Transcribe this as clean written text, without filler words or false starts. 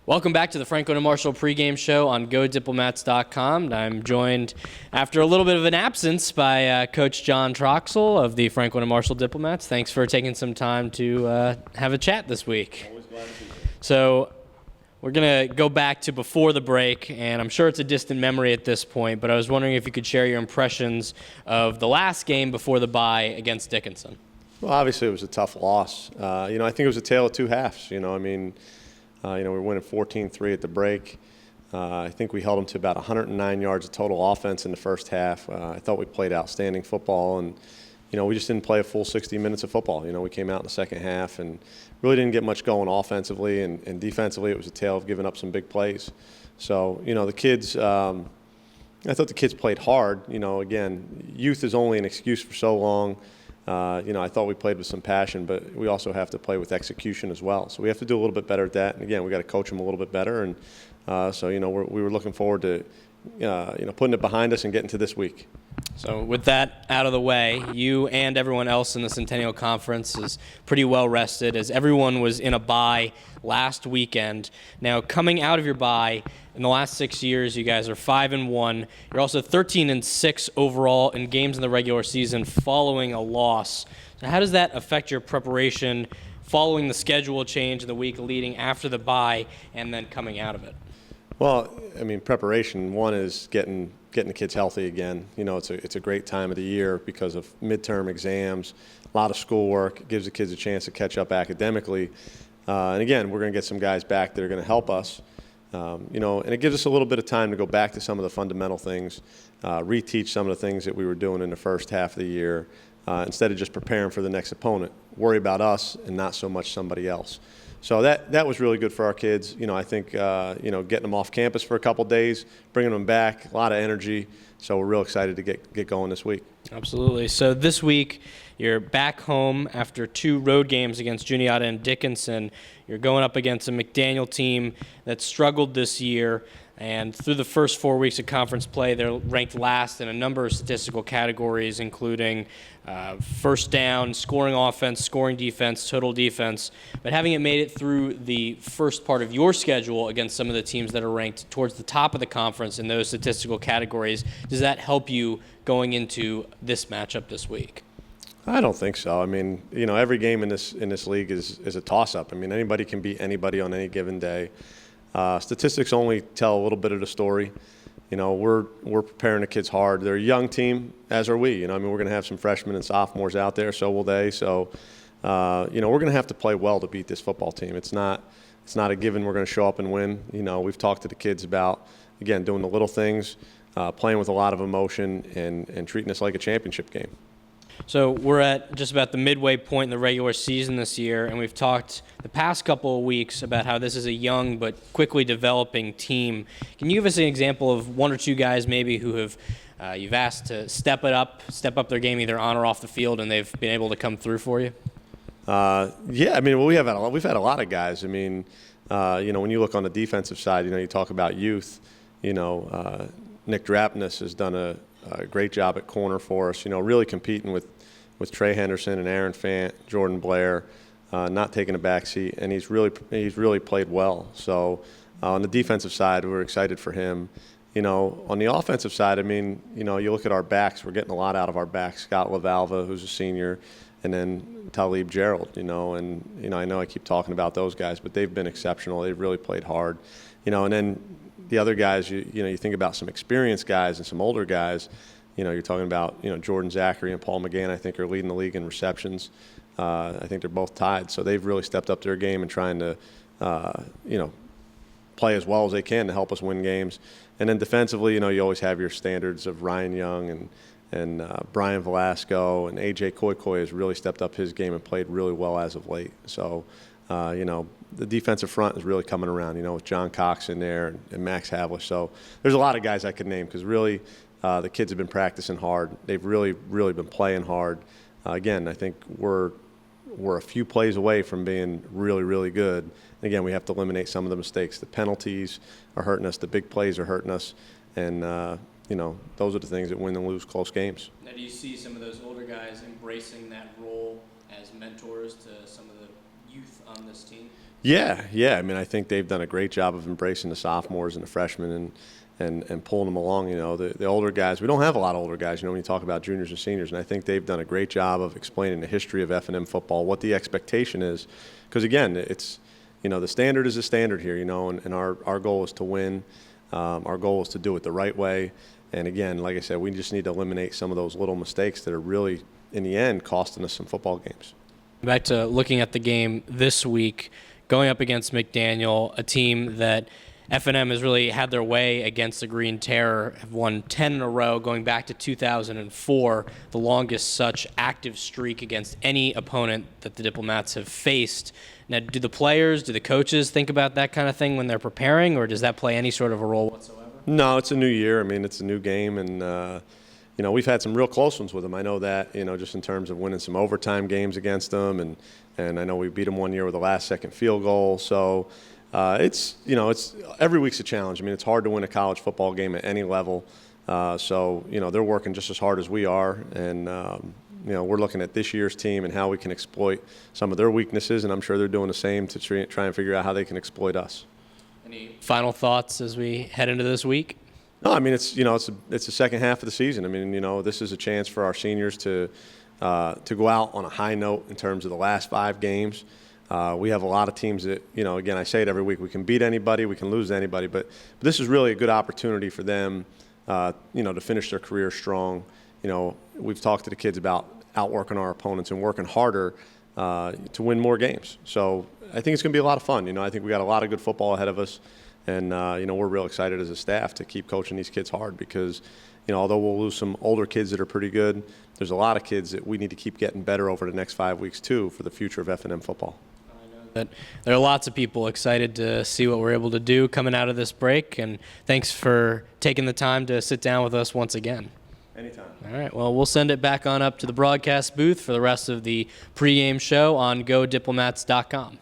Welcome back to the Franklin and Marshall pregame show on GoDiplomats.com. I'm joined, after a little bit of an absence, by Coach John Troxell of the Franklin and Marshall Diplomats. Thanks for taking some time to have a chat this week. Always glad to be here. So we're going to go back to before the break, and I'm sure it's a distant memory at this point, but I was wondering if you could share your impressions of the last game before the bye against Dickinson. Well, obviously it was a tough loss. I think it was a tale of two halves. We were winning 14-3 at the break. I think we held them to about 109 yards of total offense in the first half. I thought we played outstanding football, and we just didn't play a full 60 minutes of football. We came out in the second half and really didn't get much going offensively, and defensively it was a tale of giving up some big plays. So the kids, I thought the kids played hard. Again, youth is only an excuse for so long. I thought we played with some passion, but we also have to play with execution as well. So we have to do a little bit better at that. And again, we got to coach them a little bit better. And we were looking forward to putting it behind us and getting to this week. So with that out of the way, you and everyone else in the Centennial Conference is pretty well rested, as everyone was in a bye last weekend. Now, coming out of your bye, in the last 6 years, you guys are 5-1. You're also 13-6 overall in games in the regular season following a loss. So how does that affect your preparation following the schedule change in the week leading after the bye and then coming out of it? Well, preparation, one is getting the kids healthy again. It's a great time of the year because of midterm exams, a lot of schoolwork. It gives the kids a chance to catch up academically. And again, we're going to get some guys back that are going to help us. And it gives us a little bit of time to go back to some of the fundamental things, reteach some of the things that we were doing in the first half of the year, instead of just preparing for the next opponent. Worry about us and not so much somebody else. So that was really good for our kids. I think getting them off campus for a couple days, bringing them back, a lot of energy. So we're real excited to get going this week. Absolutely. So this week, you're back home after 2 road games against Juniata and Dickinson. You're going up against a McDaniel team that struggled this year. And through the first 4 weeks of conference play, they're ranked last in a number of statistical categories, including first down, scoring offense, scoring defense, total defense. But having it made it through the first part of your schedule against some of the teams that are ranked towards the top of the conference in those statistical categories, does that help you going into this matchup this week? I don't think so. Every game in this league is a toss-up. Anybody can beat anybody on any given day. Statistics only tell a little bit of the story. We're preparing the kids hard. They're a young team, as are we. We're going to have some freshmen and sophomores out there, so will they. So, we're going to have to play well to beat this football team. It's not a given we're going to show up and win. We've talked to the kids about, again, doing the little things, playing with a lot of emotion, and treating this like a championship game. So we're at just about the midway point in the regular season this year, and we've talked the past couple of weeks about how this is a young but quickly developing team. Can you give us an example of 1 or 2 guys maybe who have you've asked to step up their game either on or off the field, and they've been able to come through for you? We've had a lot of guys. When you look on the defensive side, you talk about youth. Nick Drapness has done a great job at corner for us, really competing with Trey Henderson and Aaron Fant, Jordan Blair, not taking a backseat, and he's really played well. So on the defensive side, we're excited for him. On the offensive side, you look at our backs, we're getting a lot out of our backs. Scott LaValva, who's a senior, and then Talib Gerald, I know I keep talking about those guys, but they've been exceptional. They've really played hard, and then the other guys, you think about some experienced guys and some older guys. You're talking about Jordan Zachary and Paul McGann. I think are leading the league in receptions. I think they're both tied, so they've really stepped up their game and trying to play as well as they can to help us win games. And then defensively, you always have your standards of Ryan Young and Brian Velasco, and AJ Koikoi has really stepped up his game and played really well as of late. So the defensive front is really coming around, with John Cox in there and Max Havlish. So there's a lot of guys I could name because really the kids have been practicing hard. They've really, really been playing hard. Again, I think we're a few plays away from being really, really good. Again, we have to eliminate some of the mistakes. The penalties are hurting us. The big plays are hurting us. And, those are the things that win and lose close games. Now, do you see some of those older guys embracing that role as mentors to some of the youth on this team? Yeah. I mean, I think they've done a great job of embracing the sophomores and the freshmen and pulling them along. You know, the older guys, we don't have a lot of older guys, you know, when you talk about juniors and seniors, and I think they've done a great job of explaining the history of F&M football, what the expectation is. Because, again, it's, you know, the standard is the standard here, you know, and our goal is to win. Our goal is to do it the right way. And, again, like I said, we just need to eliminate some of those little mistakes that are really, in the end, costing us some football games. Back to looking at the game this week, going up against McDaniel, a team that F&M has really had their way against the Green Terror, have won 10 in a row going back to 2004, the longest such active streak against any opponent that the Diplomats have faced. Now, do the players, do the coaches think about that kind of thing when they're preparing, or does that play any sort of a role whatsoever? No, it's a new year. I mean, it's a new game, and you know, we've had some real close ones with them. I know that, you know, just in terms of winning some overtime games against them, and I know we beat them one year with a last-second field goal. So it's, you know, it's every week's a challenge. I mean, it's hard to win a college football game at any level. So, you know, they're working just as hard as we are, and you know, we're looking at this year's team and how we can exploit some of their weaknesses, and I'm sure they're doing the same to try and figure out how they can exploit us. Any final thoughts as we head into this week? No, I mean, it's, you know, it's the second half of the season. I mean, you know, this is a chance for our seniors to go out on a high note in terms of the last 5 games. We have a lot of teams that, you know, again, I say it every week, we can beat anybody, we can lose to anybody, but this is really a good opportunity for them, you know, to finish their career strong. You know, we've talked to the kids about outworking our opponents and working harder to win more games. So I think it's going to be a lot of fun. You know, I think we got a lot of good football ahead of us. And, you know, we're real excited as a staff to keep coaching these kids hard because, you know, although we'll lose some older kids that are pretty good, there's a lot of kids that we need to keep getting better over the next 5 weeks, too, for the future of F&M football. I know that there are lots of people excited to see what we're able to do coming out of this break. And thanks for taking the time to sit down with us once again. Anytime. All right. Well, we'll send it back on up to the broadcast booth for the rest of the pregame show on GoDiplomats.com.